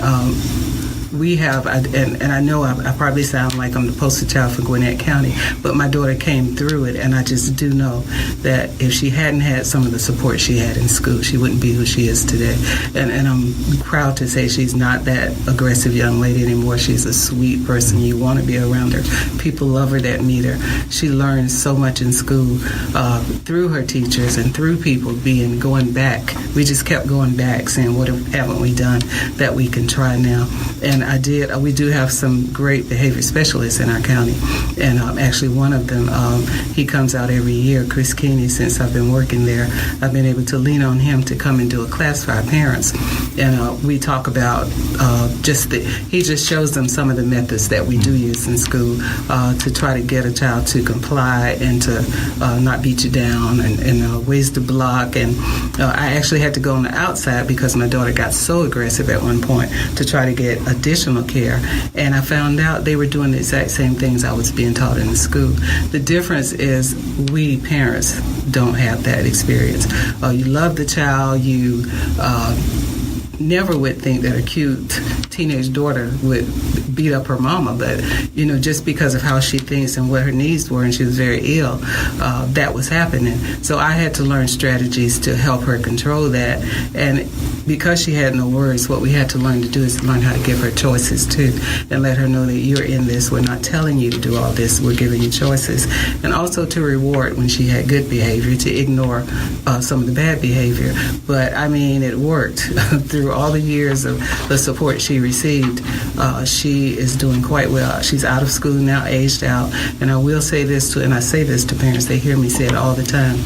we have, and I know I probably sound like I'm the poster child for Gwinnett County, but my daughter came through it, and I just do know that if she hadn't had some of the support she had in school, she wouldn't be who she is today. And I'm proud to say she's not that aggressive young lady anymore. She's a sweet person. You want to be around her. People love her that meet her. She learns so much in school through her teachers and through people going back. We just kept going back, saying, what haven't we done that we can try now? And we do have some great behavior specialists in our county, and actually one of them, he comes out every year, Chris Kane. Since I've been working there, I've been able to lean on him to come and do a class for our parents, and we talk about he just shows them some of the methods that we do use in school to try to get a child to comply and to not beat you down, and ways to block. And I actually had to go on the outside because my daughter got so aggressive at one point to try to get a additional care. And I found out they were doing the exact same things I was being taught in the school. The difference is we parents don't have that experience. You love the child, you never would think that a cute teenage daughter would beat up her mama, but just because of how she thinks and what her needs were, and she was very ill, that was happening. So I had to learn strategies to help her control that. And because she had no words, what we had to learn to do is learn how to give her choices too, and let her know that you're in this. We're not telling you to do all this. We're giving you choices, and also to reward when she had good behavior, to ignore some of the bad behavior. But I mean, it worked through all the years of the support she received. She is doing quite well. She's out of school now, aged out, and I will say this and I say this to parents. They hear me say it all the time.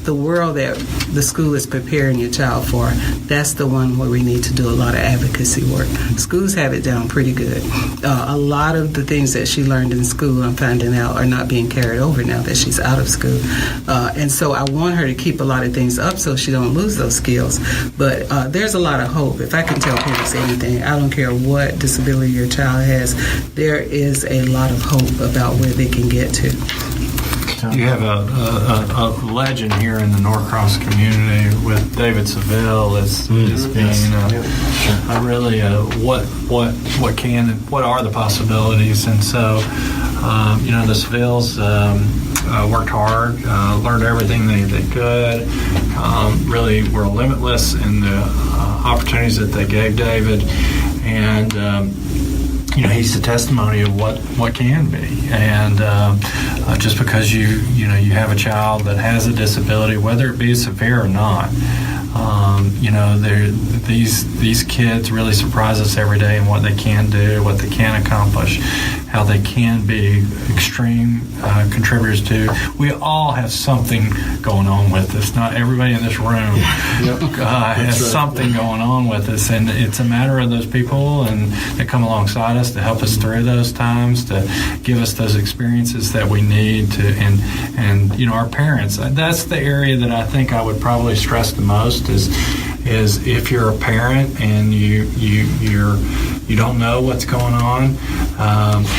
The world that the school is preparing your child for, that's the one where we need to do a lot of advocacy work. Schools have it down pretty good. A lot of the things that she learned in school, I'm finding out, are not being carried over now that she's out of school. And so I want her to keep a lot of things up so she don't lose those skills. But there's a lot of hope. If I can tell parents anything, I don't care what disability your child has, there is a lot of hope about where they can get to. You have a legend here in the Norcross community with David Seville as being really what are the possibilities, and so the Sevilles worked hard, learned everything they could, really were limitless in the opportunities that they gave David, and he's the testimony of what can be. And just because you have a child that has a disability, whether it be severe or not, these kids really surprise us every day in what they can do, what they can accomplish, how they can be extreme contributors to. We all have something going on with us. Not everybody in this room has something going on with us, and it's a matter of those people and that come alongside us to help us through those times, to give us those experiences that we need to, and our parents. That's the area that I think I would probably stress the most is if you're a parent and you don't know what's going on,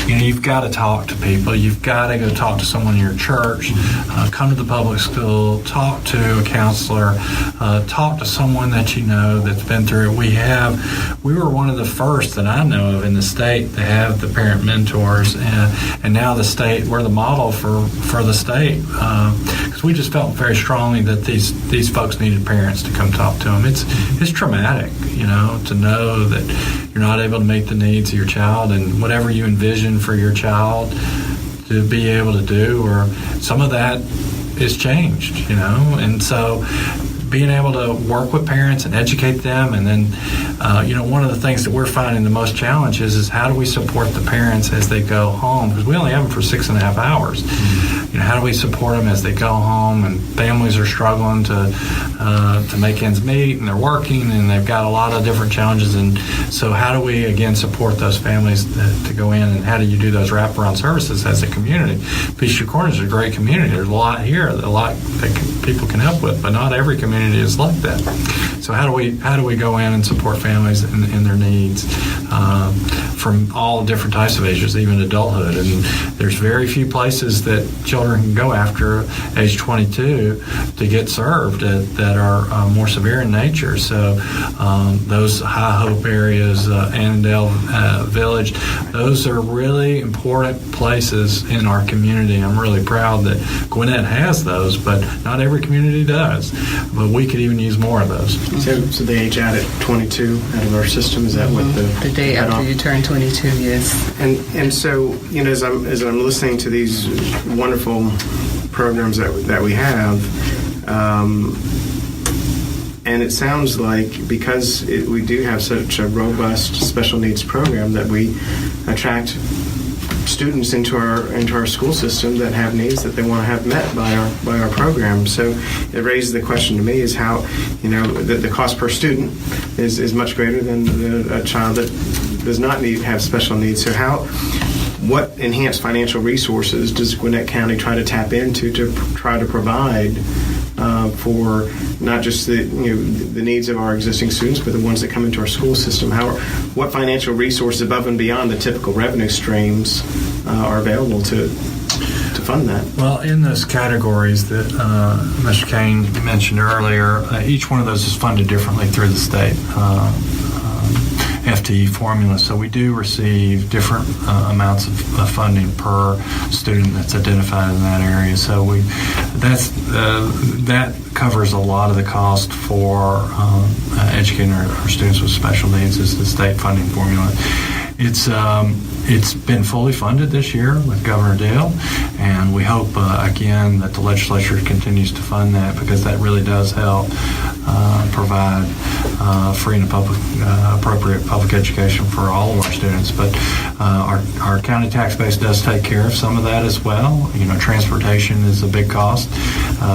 you've got to talk to people. You've got to go talk to someone in your church, come to the public school, talk to a counselor, talk to someone that you know that's been through it. We were one of the first that I know of in the state to have the parent mentors, and now the state, we're the model for the state, because we just felt very strongly that these folks needed parents to come talk to them. It's traumatic, to know that you're not able to meet the needs of your child and whatever you envision for your child to be able to do, or some of that is changed, and so being able to work with parents and educate them, and then one of the things that we're finding the most challenge is how do we support the parents as they go home, because we only have them for 6.5 hours. How do we support them as they go home, and families are struggling to make ends meet, and they're working, and they've got a lot of different challenges, and so how do we again support those families to go in, and how do you do those wraparound services as a community? Peachtree Corners is a great community. There's a lot here, a lot that people can help with, but not every community is like that. So how do we go in and support families in their needs from all different types of ages, even adulthood? And there's very few places that children can go after age 22 to get served that are more severe in nature. So those High Hope areas, Annandale Village, those are really important places in our community. I'm really proud that Gwinnett has those, but not every community does. But we could even use more of those. So they age out at 22 out of our system. Is that what the day after you turn 22? Yes. And so as I'm listening to these wonderful programs that we have, and it sounds like because we do have such a robust special needs program that we attract students into our school system that have needs that they want to have met by our program. So it raises the question to me is how the cost per student is much greater than a child that does not have special needs. So what enhanced financial resources does Gwinnett County try to tap into to try to provide for not just the needs of our existing students, but the ones that come into our school system. What financial resources above and beyond the typical revenue streams are available to fund that? Well, in those categories that Mr. Kane mentioned earlier, each one of those is funded differently through the state FTE formula. So we do receive different amounts of funding per student that's identified in that area. So that covers a lot of the cost for educating our students with special needs is the state funding formula. It's been fully funded this year with Governor Dale, and we hope again that the legislature continues to fund that, because that really does help provide free and appropriate public education for all of our students. But our county tax base does take care of some of that as well. Transportation is a big cost,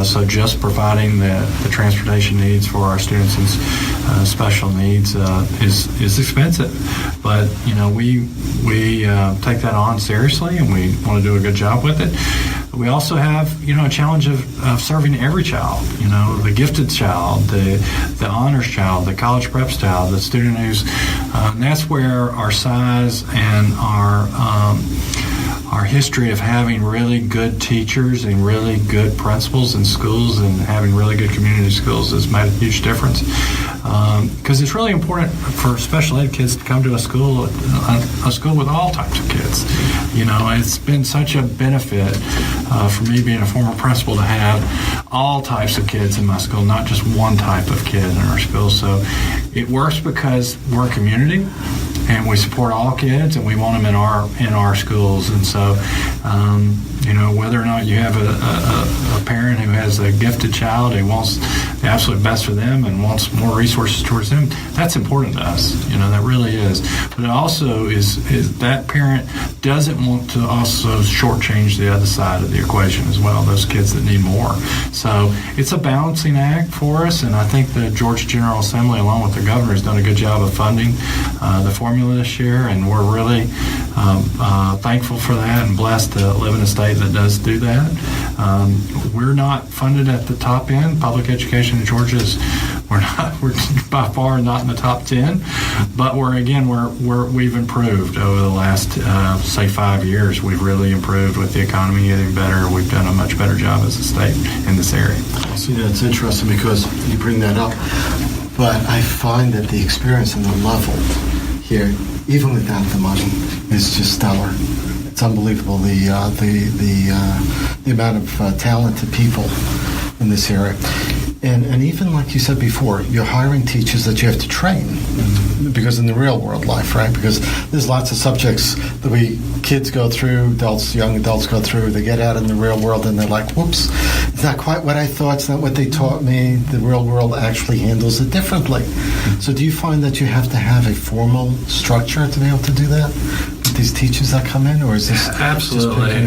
so just providing the transportation needs for our students and special needs is expensive. But we take that on seriously, and we want to do a good job with it. We also have, a challenge of serving every child, the gifted child, the honors child, the college preps child, the student who's, and that's where our size and our history of having really good teachers and really good principals in schools and having really good community schools has made a huge difference. Because it's really important for special ed kids to come to a school with all types of kids. It's been such a benefit for me being a former principal to have all types of kids in my school, not just one type of kid in our school. So it works because we're a community, and we support all kids, and we want them in our schools. And so, whether or not you have a parent who has a gifted child who wants the absolute best for them and wants more resources towards them, that's important to us. That really is. But it also is that parent doesn't want to also shortchange the other side of the equation as well, those kids that need more. So it's a balancing act for us, and I think the Georgia General Assembly, along with the governor, has done a good job of funding the formula this year, and we're really thankful for that and blessed to live in a state that does do that. We're not funded at the top end. Public education in Georgia we're by far not in the top 10, but we've improved over the last say 5 years. We've really improved with the economy getting better. We've done a much better job as a state in this area. See, that's interesting because you bring that up, but I find that the experience and the level here, even without the money, is just stellar. It's unbelievable the amount of talented people in this area. And even like you said before, you're hiring teachers that you have to train, because in the real world life, right? Because there's lots of subjects that kids go through, young adults go through, they get out in the real world and they're like, whoops, it's not quite what I thought, it's not what they taught me. The real world actually handles it differently. So do you find that you have to have a formal structure to be able to do that with these teachers that come in, or is this absolutely?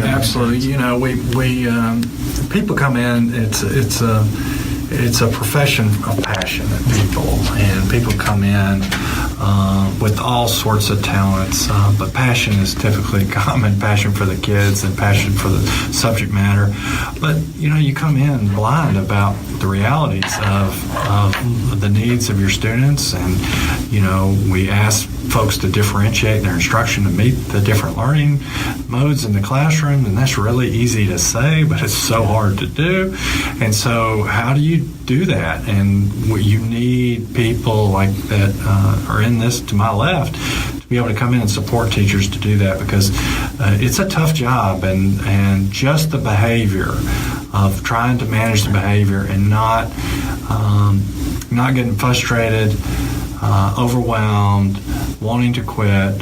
We people come in, it's a profession of passionate people, and people come in with all sorts of talents, but passion is typically common, passion for the kids and passion for the subject matter. But, you come in blind about the realities of the needs of your students, and, we ask folks to differentiate their instruction to meet the different learning modes in the classroom, and that's really easy to say, but it's so hard to do. And so how do you do that? And you need people like that are in this to my left to be able to come in and support teachers to do that, because it's a tough job, and just the behavior of trying to manage the behavior and not getting frustrated, overwhelmed, wanting to quit.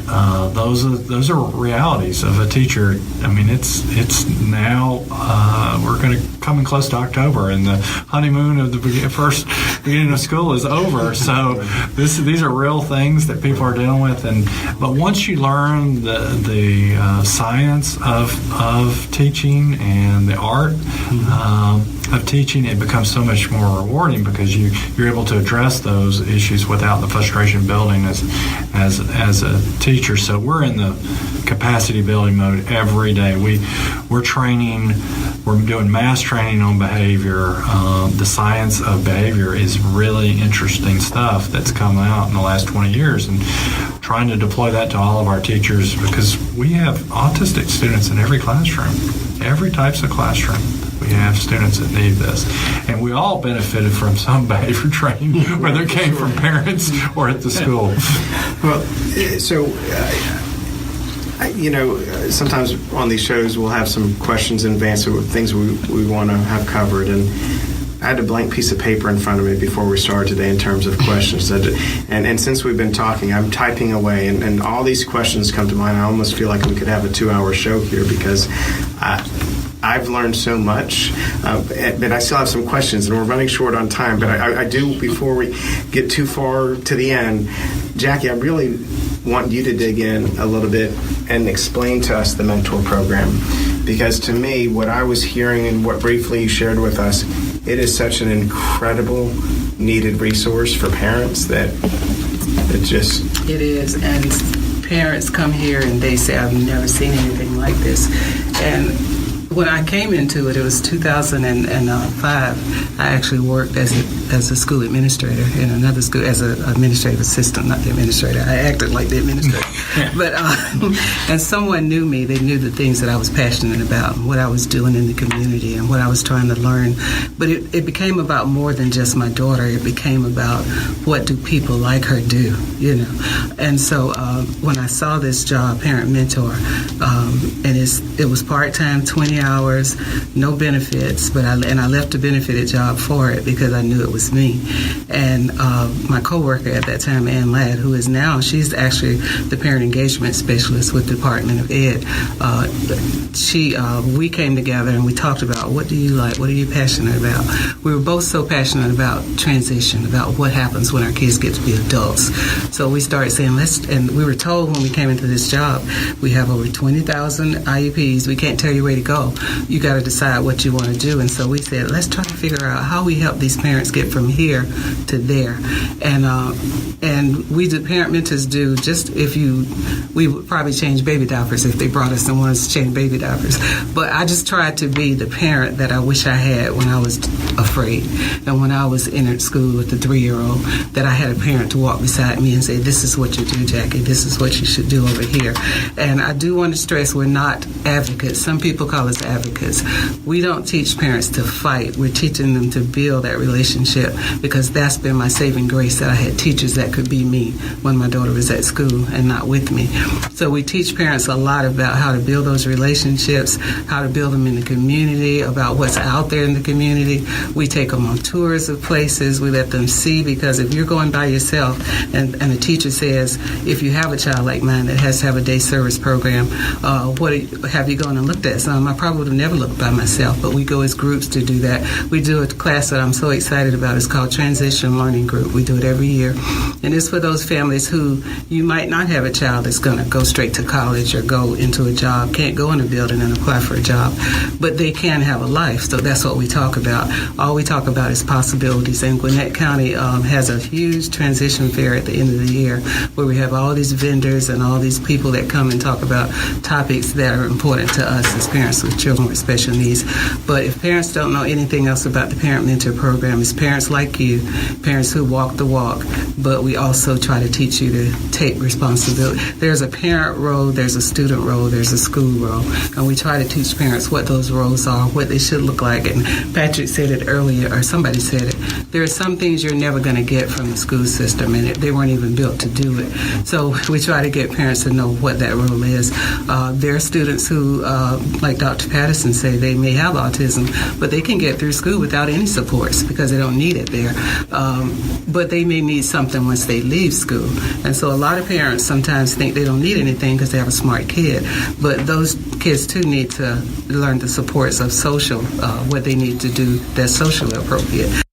Those are realities of a teacher. I mean, it's now we're going to coming close to October, and the honeymoon of the first beginning of school is over. So these are real things that people are dealing with. But once you learn the science of teaching and the art of teaching, it becomes so much more rewarding, because you're able to address those issues without the a frustration building as a teacher. So we're in the capacity building mode every day. We're training. We're doing mass training on behavior. The science of behavior is really interesting stuff that's come out in the last 20 years, and trying to deploy that to all of our teachers, because we have autistic students in every classroom, every types of classroom. We have students that need this, and we all benefited from some behavior training, whether it came from parents or at the school. Well, so sometimes on these shows we'll have some questions in advance of things we want to have covered, and I had a blank piece of paper in front of me before we started today in terms of questions. And since we've been talking, I'm typing away, and all these questions come to mind. I almost feel like we could have a 2-hour show here, because I've learned so much, but I still have some questions, and we're running short on time. But I do, before we get too far to the end, Jackie, I really want you to dig in a little bit and explain to us the mentor program, because to me, what I was hearing and what briefly you shared with us, it is such an incredible, needed resource for parents that it just... It is, and parents come here and they say, I've never seen anything like this. And when I came into it, it was 2005. I actually worked as a school administrator in another school as an administrative assistant, not the administrator. I acted like the administrator. But and someone knew me. They knew the things that I was passionate about, and what I was doing in the community, and what I was trying to learn. But it became about more than just my daughter. It became about what do people like her do, And so when I saw this job, parent mentor, and it was part-time, 20 hours, no benefits, but I left a benefited job for it because I knew it was me. And my coworker at that time, Ann Ladd, who is now, she's actually the parent engagement specialist with the Department of Ed. We came together and we talked about, what do you like? What are you passionate about? We were both so passionate about transition, about what happens when our kids get to be adults. So we started saying, and we were told when we came into this job, we have over 20,000 IEPs. We can't tell you where to go. You got to decide what you want to do. And so we said, let's try to figure out how we help these parents get from here to there. And we, the parent mentors, do we would probably change baby diapers if they brought us and wanted us to change baby diapers. But I just tried to be the parent that I wish I had when I was afraid. And when I was in school with the 3-year-old, that I had a parent to walk beside me and say, this is what you do, Jackie. This is what you should do over here. And I do want to stress, we're not advocates. Some people call us advocates. We don't teach parents to fight. We're teaching them to build that relationship, because that's been my saving grace, that I had teachers that could be me when my daughter was at school and not with me. So we teach parents a lot about how to build those relationships, how to build them in the community, about what's out there in the community. We take them on tours of places. We let them see, because if you're going by yourself and a teacher says, if you have a child like mine that has to have a day service program, have you gone and looked at some? I probably would have never looked by myself, but we go as groups to do that. We do a class that I'm so excited about. It's called Transition Learning Group. We do it every year. And it's for those families who you might not have a child that's going to go straight to college or go into a job, can't go in a building and apply for a job, but they can have a life. So that's what we talk about. All we talk about is possibilities. And Gwinnett County has a huge transition fair at the end of the year where we have all these vendors and all these people that come and talk about topics that are important to us as parents with children with special needs. But if parents don't know anything else about the Parent Mentor Program, it's parents like you, parents who walk the walk, but we also try to teach you to take responsibility. There's a parent role, there's a student role, there's a school role, and we try to teach parents what those roles are, what they should look like. And Patrick said it earlier, or somebody said it, there are some things you're never going to get from the school system, and they weren't even built to do it. So we try to get parents to know what that role is. There are students who, like Dr. Patterson say, they may have autism, but they can get through school without any supports because they don't need it there. But they may need something once they leave school. And so a lot of parents sometimes think they don't need anything because they have a smart kid. But those kids, too, need to learn the supports of social, what they need to do that's socially appropriate.